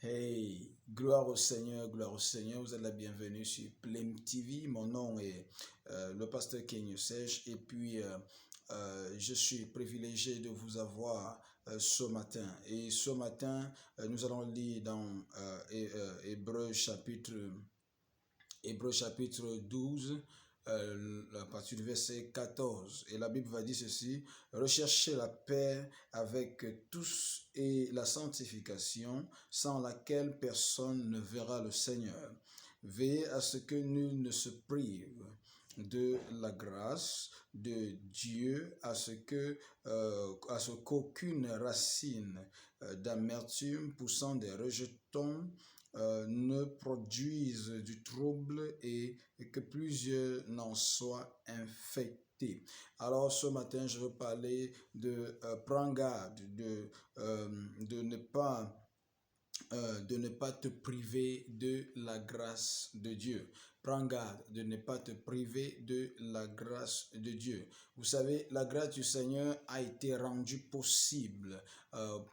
Hey, gloire au Seigneur, vous êtes la bienvenue sur Plem TV. Mon nom est le pasteur Kenyo Sèche et puis je suis privilégié de vous avoir ce matin. Et ce matin, nous allons lire dans Hébreux chapitre 12, à partir du verset 14. Et la Bible va dire ceci: recherchez la paix avec tous et la sanctification, sans laquelle personne ne verra le Seigneur. Veillez à ce que nul ne se prive de la grâce de Dieu, à ce qu'aucune racine d'amertume poussant des rejetons ne produisent du trouble et que plusieurs n'en soient infectés. Alors ce matin, je veux parler de prends garde, de ne pas te priver de la grâce de Dieu. Prends garde de ne pas te priver de la grâce de Dieu. Vous savez, la grâce du Seigneur a été rendue possible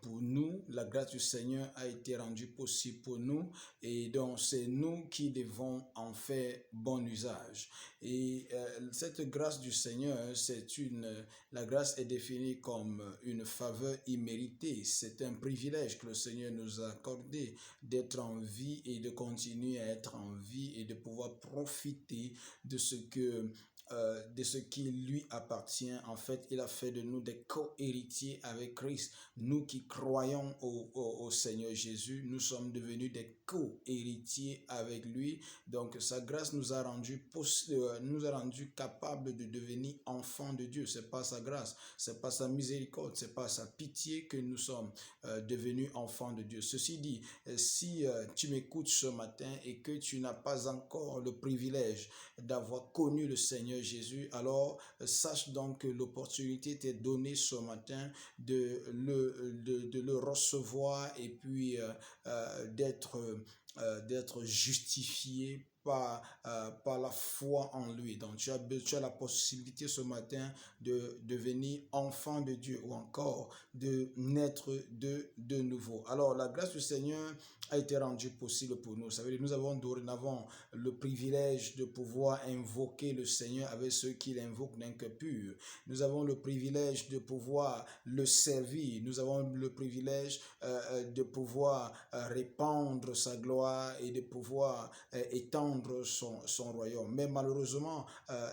pour nous. La grâce du Seigneur a été rendue possible pour nous. Et donc, c'est nous qui devons en faire bon usage. Et cette grâce du Seigneur, la grâce est définie comme une faveur imméritée. C'est un privilège que le Seigneur nous a accordé d'être en vie et de continuer à être en vie et de pouvoir profiter de ce qui lui appartient. En fait, il a fait de nous des co-héritiers avec Christ. Nous qui croyons au Seigneur Jésus, nous sommes devenus des co-héritiers avec lui. Donc, sa grâce nous a rendu capables de devenir enfants de Dieu. C'est pas sa grâce, c'est pas sa miséricorde, c'est pas sa pitié que nous sommes devenus enfants de Dieu. Ceci dit, si tu m'écoutes ce matin et que tu n'as pas encore le privilège d'avoir connu le Seigneur Jésus, alors sache donc que l'opportunité t'est donnée ce matin de le recevoir et puis d'être justifié par la foi en lui. Donc tu as la possibilité ce matin de devenir enfant de Dieu ou encore de naître de nouveau. Alors la grâce du Seigneur a été rendue possible pour nous. Ça veut dire nous avons dorénavant le privilège de pouvoir invoquer le Seigneur avec ceux qui l'invoquent d'un cœur pur. Nous avons le privilège de pouvoir le servir. Nous avons le privilège de pouvoir répandre sa gloire et de pouvoir étendre son royaume. Mais malheureusement,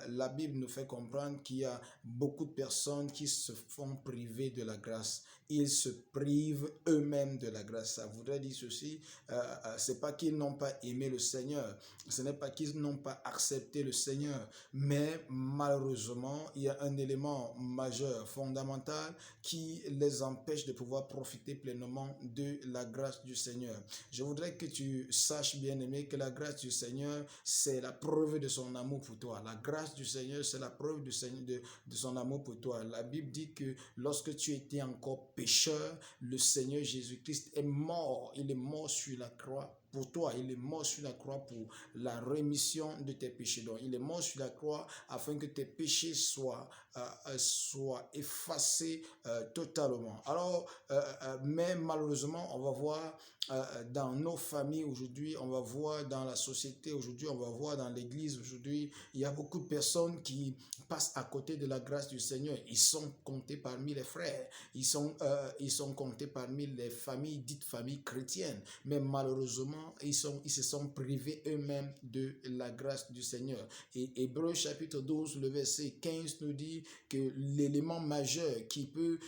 la Bible nous fait comprendre qu'il y a beaucoup de personnes qui se font priver de la grâce. Ils se privent eux-mêmes de la grâce. Ça voudrait dire ceci, c'est pas qu'ils n'ont pas aimé le Seigneur, ce n'est pas qu'ils n'ont pas accepté le Seigneur, mais malheureusement, il y a un élément majeur, fondamental, qui les empêche de pouvoir profiter pleinement de la grâce du Seigneur. Je voudrais que tu saches, bien-aimé, que la grâce du Seigneur, c'est la preuve de son amour pour toi. La grâce du Seigneur, c'est la preuve de son amour pour toi. La Bible dit que lorsque tu étais encore pécheur, le Seigneur Jésus-Christ est mort. Il est mort sur la croix pour toi. Il est mort sur la croix pour la rémission de tes péchés. Donc, il est mort sur la croix afin que tes péchés soient effacés totalement. Alors, mais malheureusement, on va voir dans nos familles aujourd'hui, on va voir dans la société aujourd'hui, on va voir dans l'église aujourd'hui, il y a beaucoup de personnes qui passent à côté de la grâce du Seigneur. Ils sont comptés parmi les frères, ils sont comptés parmi les familles, dites familles chrétiennes, mais malheureusement, ils se sont privés eux-mêmes de la grâce du Seigneur. Et Hébreux chapitre 12, le verset 15 nous dit que l'élément majeur qui peut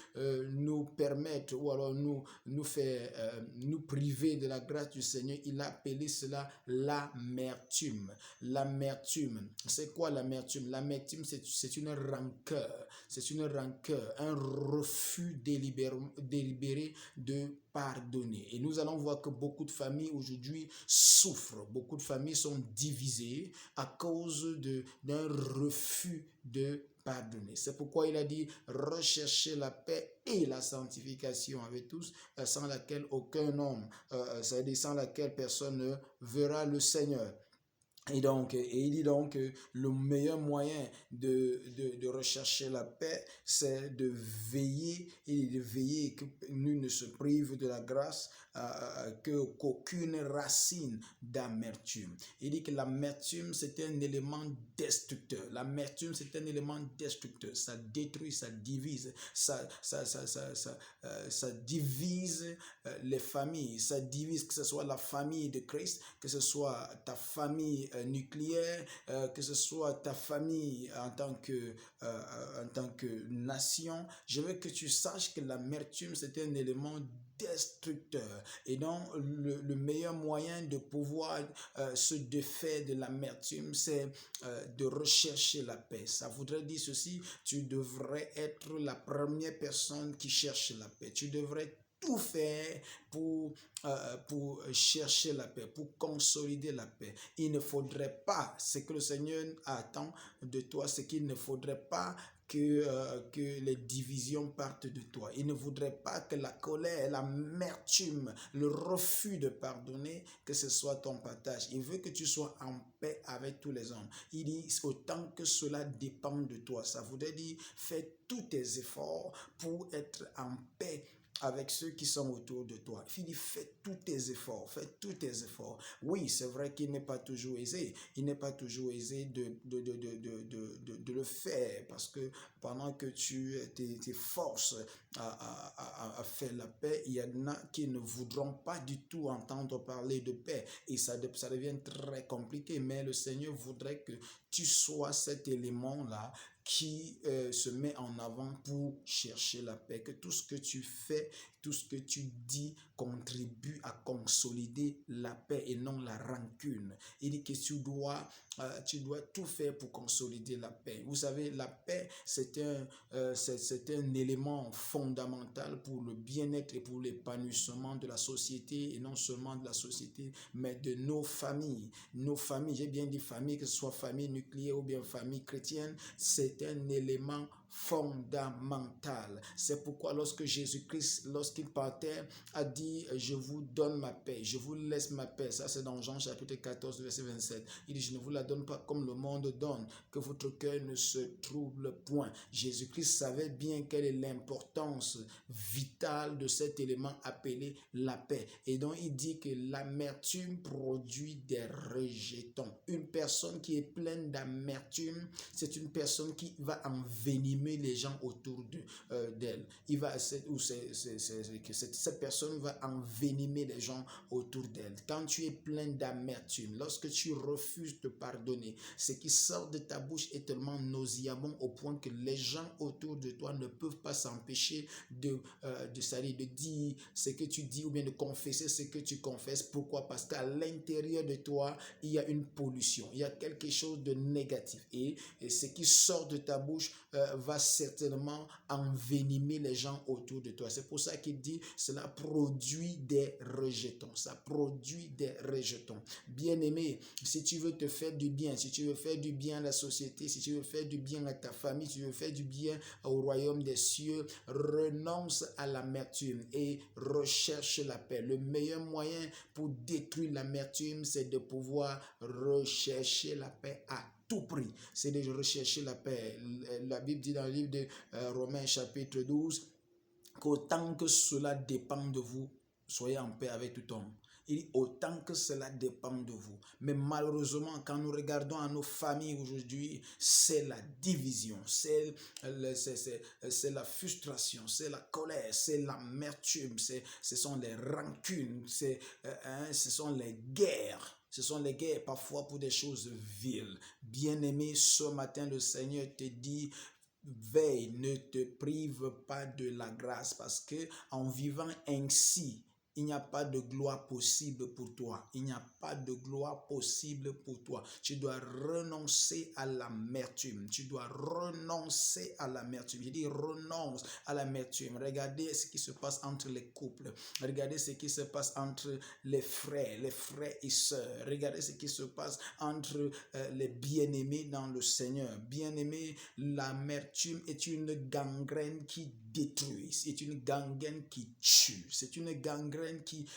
nous permettre ou alors nous faire nous priver de la grâce du Seigneur, il a appelé cela l'amertume. L'amertume, c'est quoi l'amertume? L'amertume, c'est une rancœur, un refus délibéré de pardonner. Et nous allons voir que beaucoup de familles aujourd'hui souffrent, beaucoup de familles sont divisées à cause d'un refus de pardonner. C'est pourquoi il a dit rechercher la paix et la sanctification avec tous, sans laquelle aucun homme, c'est-à-dire sans laquelle personne ne verra le Seigneur. Et il dit donc que le meilleur moyen de rechercher la paix, c'est de veiller et de veiller que nul ne se prive de la grâce, qu'aucune racine d'amertume. Il dit que l'amertume, c'est un élément destructeur. L'amertume, c'est un élément destructeur. Ça détruit, ça divise, ça divise les familles, ça divise, que ce soit la famille de Christ, que ce soit ta famille nucléaire, que ce soit ta famille en tant que nation. Je veux que tu saches que l'amertume, c'est un élément destructeur. Et donc, le meilleur moyen de pouvoir se défaire de l'amertume, c'est de rechercher la paix. Ça voudrait dire ceci, tu devrais être la première personne qui cherche la paix. Tu devrais tout faire pour chercher la paix, pour consolider la paix. Il ne faudrait pas, ce que le Seigneur attend de toi, c'est qu'il ne faudrait pas que les divisions partent de toi. Il ne voudrait pas que la colère, l'amertume, le refus de pardonner, que ce soit ton partage. Il veut que tu sois en paix avec tous les hommes. Il dit autant que cela dépend de toi. Ça voudrait dire fais tous tes efforts pour être en paix avec ceux qui sont autour de toi. Il dit, fais tous tes efforts, fais tous tes efforts. Oui, c'est vrai qu'il n'est pas toujours aisé. Il n'est pas toujours aisé de le faire parce que pendant que tu t'efforces à faire la paix, il y en a qui ne voudront pas du tout entendre parler de paix et ça devient très compliqué. Mais le Seigneur voudrait que tu sois cet élément-là qui se met en avant pour chercher la paix, que tout ce que tu fais, tout ce que tu dis contribue à consolider la paix et non la rancune. Il dit que tu dois tout faire pour consolider la paix. Vous savez, la paix, c'est un élément fondamental pour le bien-être et pour l'épanouissement de la société, et non seulement de la société, mais de nos familles. Nos familles, j'ai bien dit famille, que ce soit famille nucléaire ou bien famille chrétienne, c'est un élément fondamental. C'est pourquoi lorsque Jésus-Christ, lorsqu'il partait, a dit je vous donne ma paix, je vous laisse ma paix. Ça c'est dans Jean chapitre 14 verset 27. Il dit je ne vous la donne pas comme le monde donne, que votre cœur ne se trouble point. Jésus-Christ savait bien quelle est l'importance vitale de cet élément appelé la paix. Et donc il dit que l'amertume produit des rejetons. Une personne qui est pleine d'amertume, c'est une personne qui va envenimer les gens autour d'elle. Cette personne va envenimer les gens autour d'elle. Quand tu es plein d'amertume, lorsque tu refuses de pardonner, ce qui sort de ta bouche est tellement nauséabond au point que les gens autour de toi ne peuvent pas s'empêcher de dire ce que tu dis ou bien de confesser ce que tu confesses. Pourquoi? Parce qu'à l'intérieur de toi, il y a une pollution, il y a quelque chose de négatif et ce qui sort de ta bouche va certainement envenimer les gens autour de toi. C'est pour ça qu'il dit cela produit des rejetons. Ça produit des rejetons. Bien-aimé, si tu veux te faire du bien, si tu veux faire du bien à la société, si tu veux faire du bien à ta famille, si tu veux faire du bien au royaume des cieux, renonce à l'amertume et recherche la paix. Le meilleur moyen pour détruire l'amertume, c'est de pouvoir rechercher la paix à tout prix. C'est de rechercher la paix. La Bible dit dans le livre de Romains chapitre 12 qu'autant que cela dépend de vous, soyez en paix avec tout homme. Il dit autant que cela dépend de vous. Mais malheureusement, quand nous regardons à nos familles aujourd'hui, c'est la division, c'est la frustration, c'est la colère, c'est l'amertume, ce sont les rancunes, ce sont les guerres. Ce sont les guerres parfois pour des choses viles. Bien-aimé, ce matin, le Seigneur te dit, veille, ne te prive pas de la grâce parce que en vivant ainsi, il n'y a pas de gloire possible pour toi. Il n'y a pas de gloire possible pour toi. Tu dois renoncer à l'amertume. Tu dois renoncer à l'amertume. Je dis renonce à l'amertume. Regardez ce qui se passe entre les couples. Regardez ce qui se passe entre les frères et sœurs. Regardez ce qui se passe entre les bien-aimés dans le Seigneur. Bien-aimés, l'amertume est une gangrène qui détruit. C'est une gangrène qui tue. C'est une gangrène qui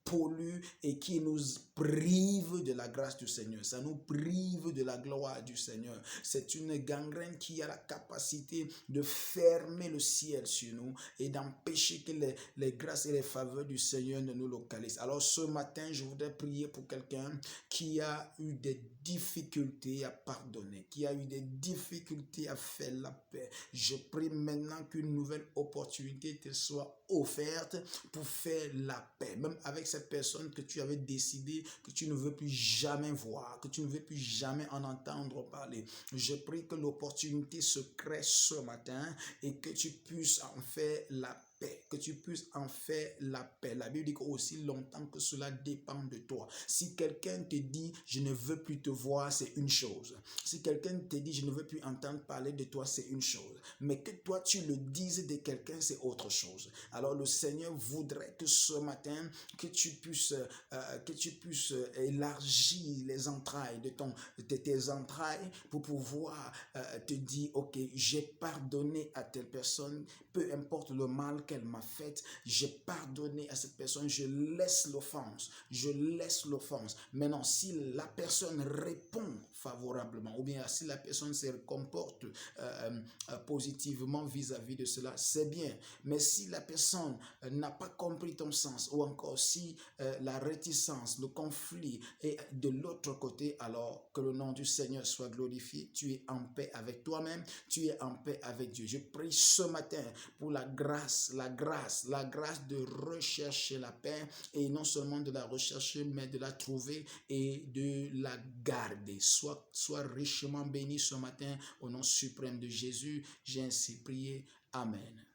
pollue et qui nous prive de la grâce du Seigneur. Ça nous prive de la gloire du Seigneur. C'est une gangrène qui a la capacité de fermer le ciel sur nous et d'empêcher que les grâces et les faveurs du Seigneur ne nous localisent. Alors ce matin, je voudrais prier pour quelqu'un qui a eu des difficultés à pardonner, qui a eu des difficultés à faire la paix. Je prie maintenant qu'une nouvelle opportunité te soit offerte pour faire la paix, même avec cette personne que tu avais décidé que tu ne veux plus jamais voir, que tu ne veux plus jamais en entendre parler. Je prie que l'opportunité se crée ce matin et que tu puisses en faire la paix, que tu puisses en faire la paix. La Bible dit qu'aussi longtemps que cela dépend de toi. Si quelqu'un te dit je ne veux plus te voir, c'est une chose. Si quelqu'un te dit je ne veux plus entendre parler de toi, c'est une chose. Mais que toi tu le dises de quelqu'un, c'est autre chose. Alors le Seigneur voudrait que ce matin que tu puisses élargir les entrailles de tes entrailles pour pouvoir te dire ok, j'ai pardonné à telle personne, peu importe le mal qu'elle m'a fait, j'ai pardonné à cette personne, je laisse l'offense, Maintenant, si la personne répond favorablement ou bien si la personne se comporte positivement vis-à-vis de cela, c'est bien. Mais si la personne n'a pas compris ton sens ou encore si la réticence, le conflit est de l'autre côté, alors que le nom du Seigneur soit glorifié. Tu es en paix avec toi-même, tu es en paix avec Dieu. Je prie ce matin pour la grâce de rechercher la paix et non seulement de la rechercher mais de la trouver et de la garder. Sois richement béni ce matin au nom suprême de Jésus. J'ai ainsi prié. Amen.